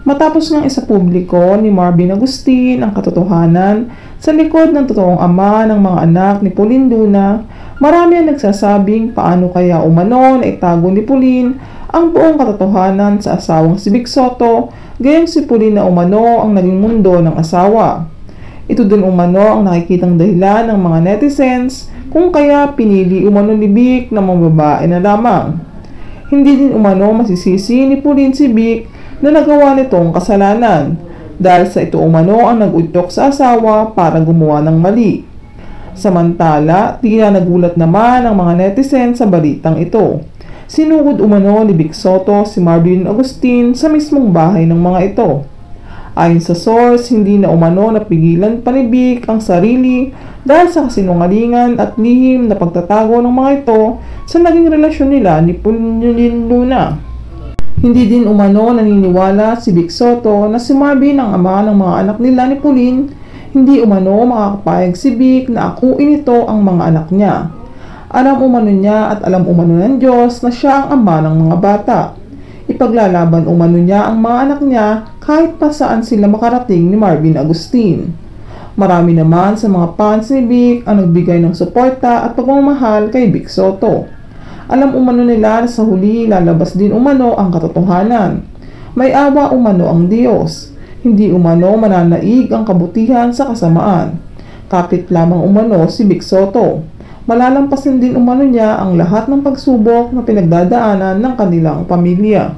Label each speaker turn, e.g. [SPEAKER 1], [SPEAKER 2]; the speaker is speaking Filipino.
[SPEAKER 1] Matapos ngang isapubliko ni Marvin Agustin ang katotohanan sa likod ng totoong ama ng mga anak ni Pauline Luna, marami ang nagsasabing paano kaya umano na itago ni Pauline ang buong katotohanan sa asawang si Vic Soto, gayong si Pauline na umano ang naging mundo ng asawa. Ito din umano ang nakikitang dahilan ng mga netizens kung kaya pinili umano ni Vic na mga babae na lamang. Hindi din umano masisisi ni Pauline si Vic na nagawa nitong kasalanan dahil sa ito umano ang nag-udyok sa asawa para gumawa ng mali. Samantala, tila nagulat naman ang mga netizens sa balitang ito. Sinugod umano ni Vic Soto si Marvin Agustin sa mismong bahay ng mga ito. Ayon sa source, hindi na umano napigilan pa ni Vic ang sarili dahil sa kasinungalingan at lihim na pagtatago ng mga ito sa naging relasyon nila ni Pauline Luna. Hindi din umano naniniwala si Vic Soto na si Marvin ang ama ng mga anak nila ni Pauline. Hindi umano makakapayag si Vic na akuin ito ang mga anak niya. Alam umano niya at alam umano ng Diyos na siya ang ama ng mga bata. Ipaglalaban umano niya ang mga anak niya kahit pa saan sila makarating ni Marvin Agustin. Marami naman sa mga fans ni Vic ang nagbigay ng suporta at pagmamahal kay Vic Soto. Alam umano nila na sa huli lalabas din umano ang katotohanan. May awa umano ang Diyos. Hindi umano mananaig ang kabutihan sa kasamaan. Kapit lamang umano si Vic Soto. Malalampasin din umano niya ang lahat ng pagsubok na pinagdadaanan ng kanilang pamilya.